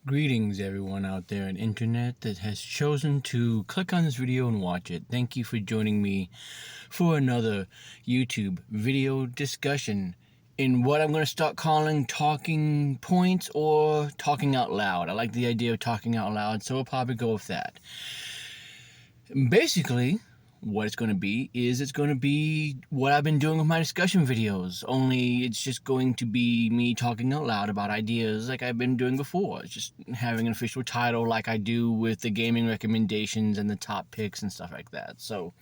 Greetings everyone out there on internet that has chosen to click on this video and watch it. Thank you for joining me for another YouTube video discussion in what I'm going to start calling talking points or talking out loud. I like the idea of talking out loud, so we'll probably go with that. Basically, what it's going to be is it's going to be what I've been doing with my discussion videos, only it's just going to be me talking out loud about ideas like I've been doing before. It's just having an official title like I do with the gaming recommendations and the top picks and stuff like that. So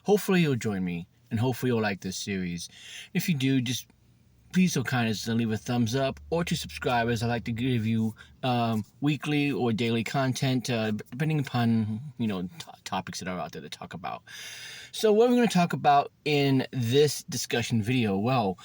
hopefully you'll join me and hopefully you'll like this series. If you do, just please so kind as to leave a thumbs up or to subscribe, as I like to give you weekly or daily content depending upon topics that are out there to talk about. So what are we going to talk about in this discussion video? Well,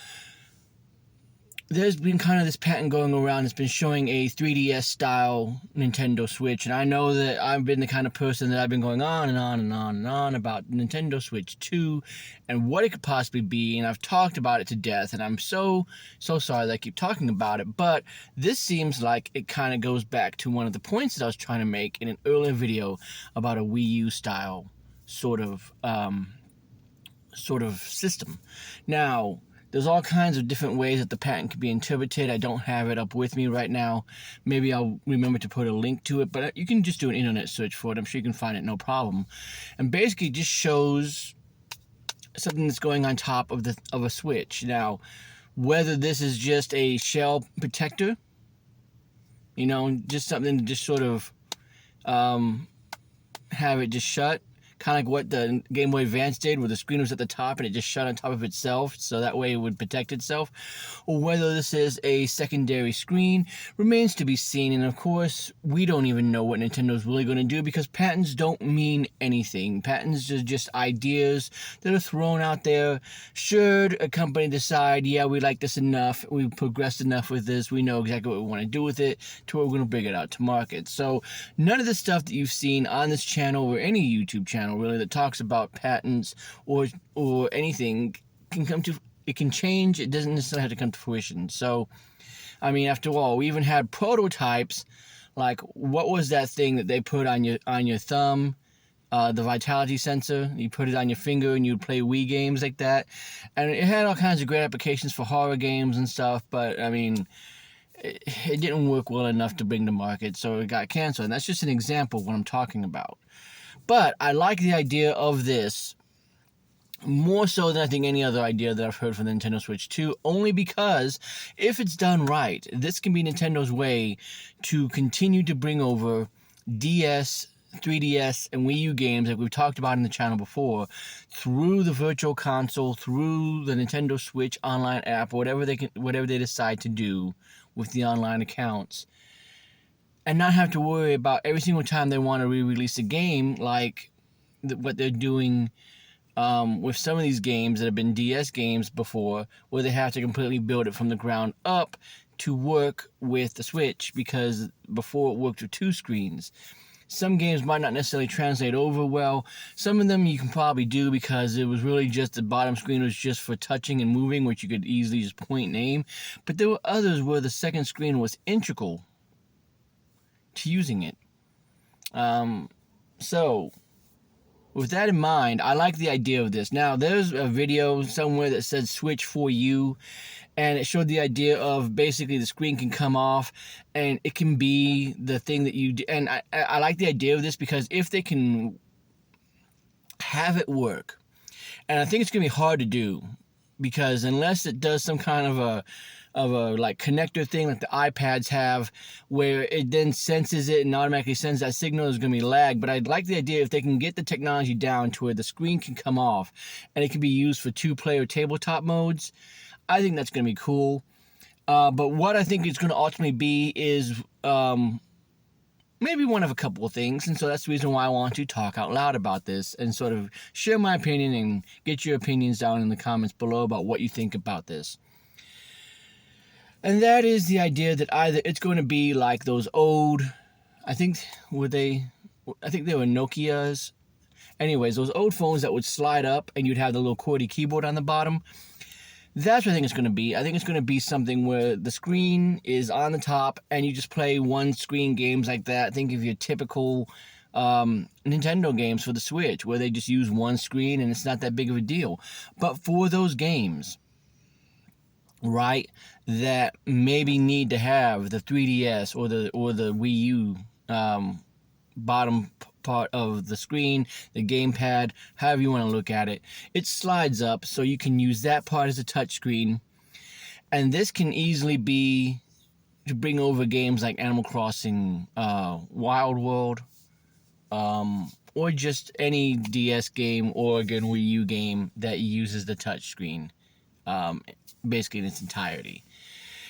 there's been kind of this patent going around. It's been showing a 3DS style Nintendo Switch, and I know that I've been the kind of person that I've been going on and on and on and on about Nintendo Switch 2 and what it could possibly be, and I've talked about it to death, and I'm so sorry that I keep talking about it, but this seems like it kind of goes back to one of the points that I was trying to make in an earlier video about a Wii U style sort of system. Now, there's all kinds of different ways that the patent could be interpreted. I don't have it up with me right now. Maybe I'll remember to put a link to it, but you can just do an internet search for it. I'm sure you can find it no problem. And basically it just shows something that's going on top of a Switch. Now, whether this is just a shell protector, just something to just sort of have it just shut, kind of like what the Game Boy Advance did, where the screen was at the top and it just shut on top of itself, so that way it would protect itself, or whether this is a secondary screen remains to be seen. And of course, we don't even know what Nintendo's really going to do, because patents don't mean anything. Patents are just ideas that are thrown out there. Should a company decide, yeah, we like this enough, we've progressed enough with this, we know exactly what we want to do with it, to where we're going to bring it out to market. So none of the stuff that you've seen on this channel or any YouTube channel really that talks about patents or anything can change. It doesn't necessarily have to come to fruition. So I mean, after all, we even had prototypes, like what was that thing that they put on your thumb, the vitality sensor? You put it on your finger and you'd play Wii games like that, and it had all kinds of great applications for horror games and stuff, but I mean, it didn't work well enough to bring to market, so it got canceled. And that's just an example of what I'm talking about. But I like the idea of this more so than I think any other idea that I've heard from the Nintendo Switch 2, only because if it's done right, this can be Nintendo's way to continue to bring over DS, 3DS, and Wii U games like we've talked about in the channel before through the Virtual Console, through the Nintendo Switch online app, whatever they decide to do with the online accounts, and not have to worry about every single time they want to re-release a game like what they're doing with some of these games that have been DS games before, where they have to completely build it from the ground up to work with the Switch, because before it worked with two screens. Some games might not necessarily translate over well. Some of them you can probably do because it was really just the bottom screen was just for touching and moving, which you could easily just point and aim. But there were others where the second screen was integral to using it. So with that in mind, I like the idea of this. Now, there's a video somewhere that said Switch for You, and it showed the idea of basically the screen can come off and it can be the thing that you do. And I like the idea of this, because if they can have it work, and I think it's going to be hard to do, because unless it does some kind of a like connector thing like the iPads have, where it then senses it and automatically sends that signal, there's going to be lag. But I'd like the idea if they can get the technology down to where the screen can come off and it can be used for two-player tabletop modes. I think that's going to be cool. But what I think it's going to ultimately be is maybe one of a couple of things, and so that's the reason why I want to talk out loud about this and sort of share my opinion and get your opinions down in the comments below about what you think about this. And that is the idea that either it's going to be like those old, I think they were Nokias. Anyways, those old phones that would slide up and you'd have the little QWERTY keyboard on the bottom. That's what I think it's going to be. I think it's going to be something where the screen is on the top and you just play one screen games like that. Think of your typical Nintendo games for the Switch, where they just use one screen and it's not that big of a deal. But for those games, right, that maybe need to have the 3DS or the Wii U bottom part of the screen, the gamepad, however you want to look at it, it slides up so you can use that part as a touchscreen. And this can easily be to bring over games like Animal Crossing, Wild World, or just any DS game or again Wii U game that uses the touchscreen, basically in its entirety.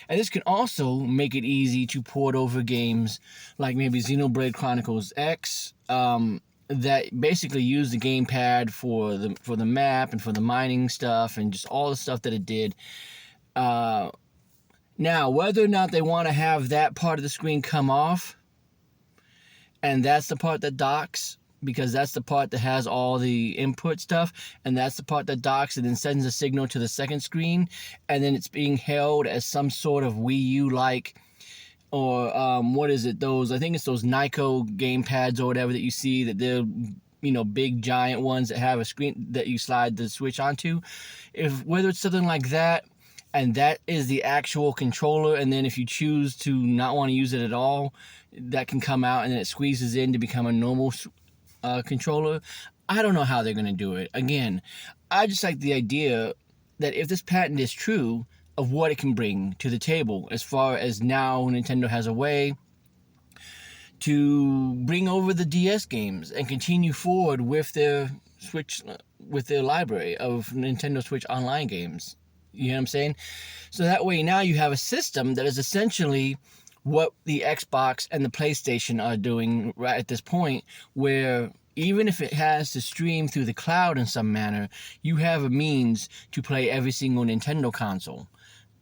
And this can also make it easy to port over games like maybe Xenoblade Chronicles X, that basically use the gamepad for the map and for the mining stuff and just all the stuff that it did. Now, whether or not they want to have that part of the screen come off, and that's the part that docks, because that's the part that has all the input stuff, and that's the part that docks and then sends a signal to the second screen, and then it's being held as some sort of Wii U-like, or what is it, I think it's those Nyko gamepads or whatever that you see, that they're, big giant ones that have a screen that you slide the Switch onto. Whether it's something like that, and that is the actual controller, and then if you choose to not want to use it at all, that can come out and then it squeezes in to become a normal controller. I don't know how they're going to do it. Again, I just like the idea that if this patent is true of what it can bring to the table, as far as now Nintendo has a way to bring over the DS games and continue forward with their Switch, with their library of Nintendo Switch Online games. You know what I'm saying? So that way now you have a system that is essentially what the Xbox and the PlayStation are doing right at this point, where even if it has to stream through the cloud in some manner, you have a means to play every single Nintendo console.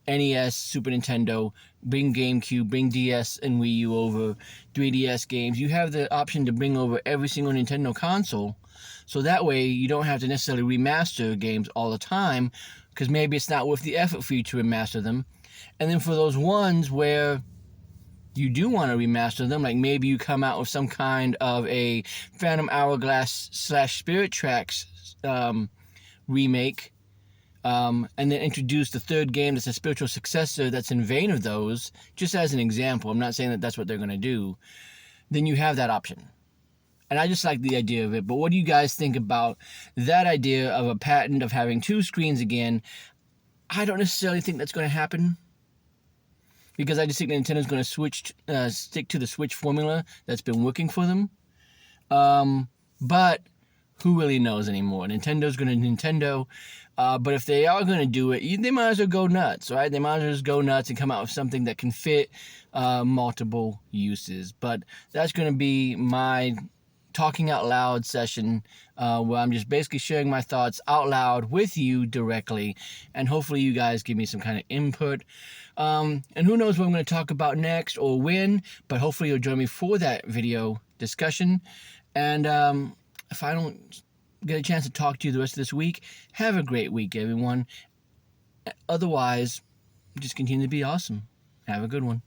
NES, Super Nintendo, bring GameCube, bring DS and Wii U over, 3DS games. You have the option to bring over every single Nintendo console, so that way you don't have to necessarily remaster games all the time, because maybe it's not worth the effort for you to remaster them. And then for those ones where you do want to remaster them, like maybe you come out with some kind of a Phantom Hourglass / Spirit Tracks remake, and then introduce the third game that's a spiritual successor that's in vein of those, just as an example. I'm not saying that that's what they're going to do. Then you have that option. And I just like the idea of it. But what do you guys think about that idea of a patent of having two screens again? I don't necessarily think that's going to happen, because I just think Nintendo's going to stick to the Switch formula that's been working for them. But who really knows anymore? Nintendo's going to Nintendo. But if they are going to do it, they might as well go nuts, right? They might as well just go nuts and come out with something that can fit multiple uses. But that's going to be my talking out loud session, where I'm just basically sharing my thoughts out loud with you directly, and hopefully you guys give me some kind of input. And who knows what I'm going to talk about next or when, but hopefully you'll join me for that video discussion. And if I don't get a chance to talk to you the rest of this week, have a great week, everyone. Otherwise, just continue to be awesome. Have a good one.